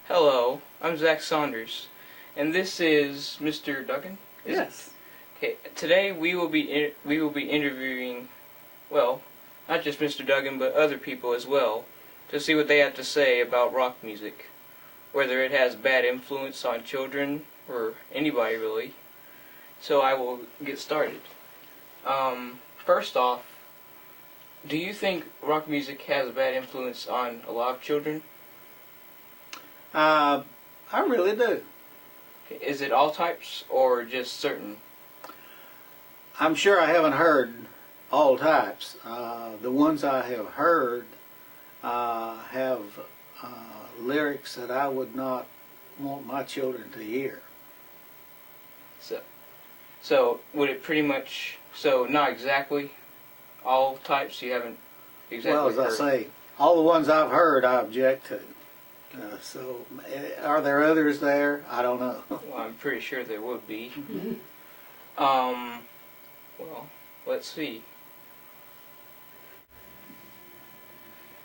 Hello, I'm Zach Saunders, and this is Mr. Duggan. Yes. Okay, today we will be interviewing, well, not just Mr. Duggan, but other people as well, to see what they have to say about rock music, whether it has bad influence on children or anybody really. So I will get started. First off, do you think rock music has a bad influence on a lot of children? I really do. Okay, is it all types or just certain? I'm sure I haven't heard all types. The ones I have heard have lyrics that I would not want my children to hear. So would it pretty much, so not exactly all types, you haven't exactly Well, as I heard? say, all the ones I've heard I object to. So are there others there? I don't know. Well, I'm pretty sure there would be. Mm-hmm. Well, let's see.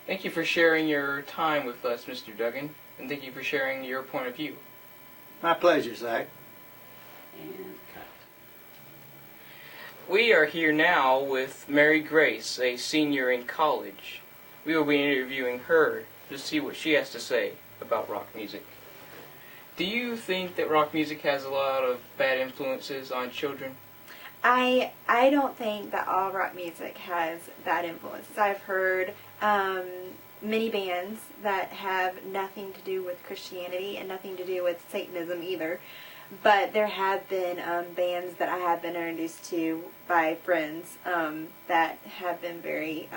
Thank you for sharing your time with us, Mr. Duggan, and thank you for sharing your point of view. My pleasure, Zach. And cut. We are here now with Mary Grace, a senior in college. We will be interviewing her to see what she has to say about rock music. Do you think that rock music has a lot of bad influences on children? I don't think that all rock music has bad influences. I've heard many bands that have nothing to do with Christianity and nothing to do with Satanism either. But there have been bands that I have been introduced to by friends that have been very,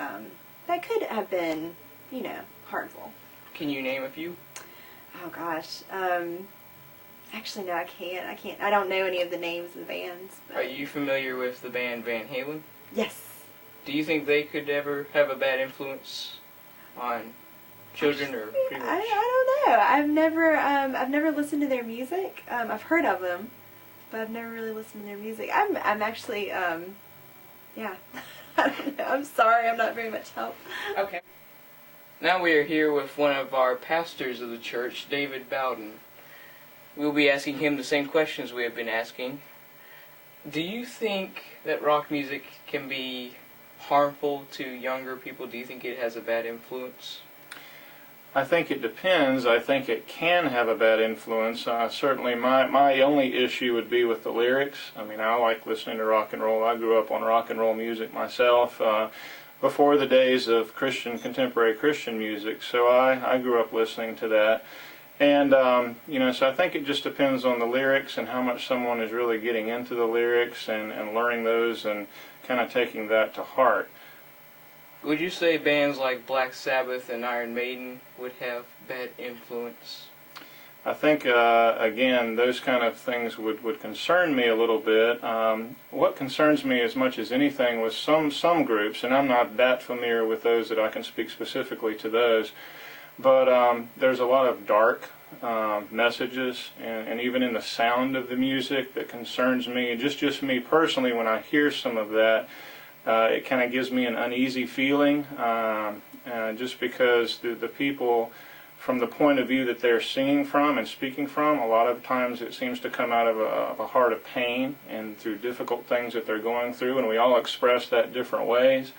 that could have been, harmful. Can you name a few? Oh gosh. Actually, no, I can't. I don't know any of the names of the bands. But Are you familiar with the band Van Halen? yes. Do you think they could ever have a bad influence on children, or pretty much? I don't know. I've never listened to their music. I've heard of them, but I've never really listened to their music. I'm actually, yeah. I don't know. I'm sorry. I'm not very much help. Okay. Now we are here with one of our pastors of the church, David Bowden. We'll be asking him the same questions we have been asking. Do you think that rock music can be harmful to younger people? Do you think it has a bad influence? I think it depends. I think it can have a bad influence. Certainly my only issue would be with the lyrics. I mean, I like listening to rock and roll. I grew up on rock and roll music myself before the days of contemporary Christian music, so I grew up listening to that. And, so I think it just depends on the lyrics and how much someone is really getting into the lyrics and learning those and kind of taking that to heart. Would you say bands like Black Sabbath and Iron Maiden would have bad influence? I think, again, those kind of things would concern me a little bit. What concerns me as much as anything was some groups, and I'm not that familiar with those that I can speak specifically to those, but there's a lot of dark messages, and even in the sound of the music that concerns me. And just me personally, when I hear some of that, it kind of gives me an uneasy feeling, just because the people, from the point of view that they're singing from and speaking from, a lot of times it seems to come out of a heart of pain and through difficult things that they're going through, and we all express that different ways.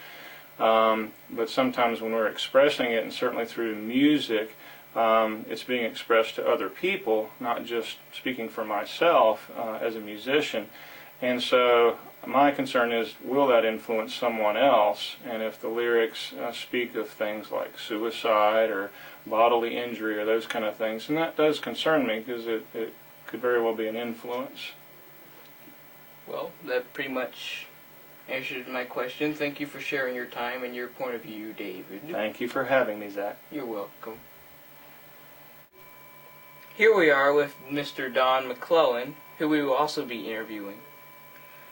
But sometimes when we're expressing it, and certainly through music, it's being expressed to other people, not just speaking for myself as a musician. And so my concern is, will that influence someone else? And if the lyrics speak of things like suicide or bodily injury or those kind of things, and that does concern me, because it could very well be an influence. Well, that pretty much answered my question. Thank you for sharing your time and your point of view, David. Thank you for having me, Zach. You're welcome. Here we are with Mr. Don McClellan, who we will also be interviewing.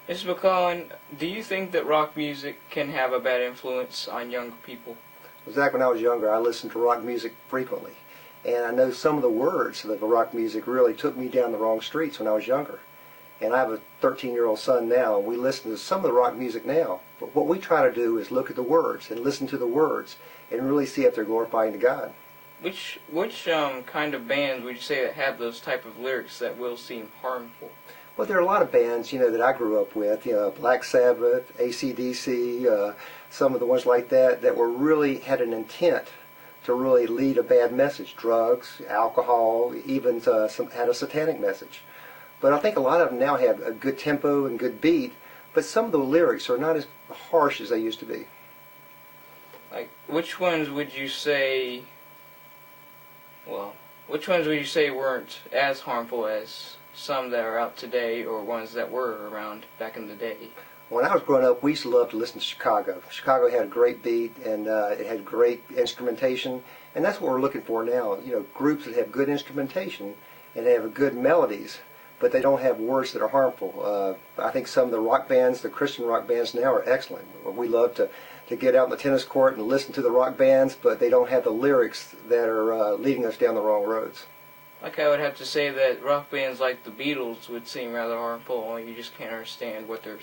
Mr. McClellan, do you think that rock music can have a bad influence on young people? Zach, when I was younger, I listened to rock music frequently. And I know some of the words of the rock music really took me down the wrong streets when I was younger. And I have a 13-year-old son now, and we listen to some of the rock music now. But what we try to do is look at the words and listen to the words and really see if they're glorifying to God. Which kind of bands would you say that have those type of lyrics that will seem harmful? Well, there are a lot of bands, that I grew up with, Black Sabbath, AC/DC, some of the ones like that were really had an intent to really lead a bad message. Drugs, alcohol, even some had a satanic message. But I think a lot of them now have a good tempo and good beat, but some of the lyrics are not as harsh as they used to be. Like, which ones would you say, which ones would you say weren't as harmful as some that are out today, or ones that were around back in the day? When I was growing up, we used to love to listen to Chicago. Chicago had a great beat, and it had great instrumentation, and that's what we're looking for now. Groups that have good instrumentation and have good melodies, but they don't have words that are harmful. I think some of the rock bands, the Christian rock bands now, are excellent. We love to get out in the tennis court and listen to the rock bands, but they don't have the lyrics that are leading us down the wrong roads. Like, I would have to say that rock bands like the Beatles would seem rather harmful. You just can't understand what they're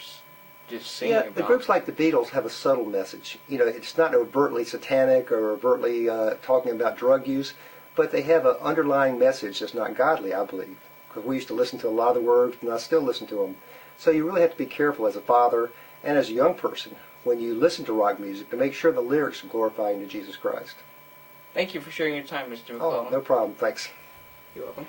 just singing Yeah, about. the groups like the Beatles have a subtle message. It's not overtly satanic or overtly talking about drug use, but they have an underlying message that's not godly, I believe. Because we used to listen to a lot of the words, and I still listen to them. So you really have to be careful as a father and as a young person when you listen to rock music to make sure the lyrics are glorifying to Jesus Christ. Thank you for sharing your time, Mr. Oh, McClellan. no problem. Thanks. You're welcome.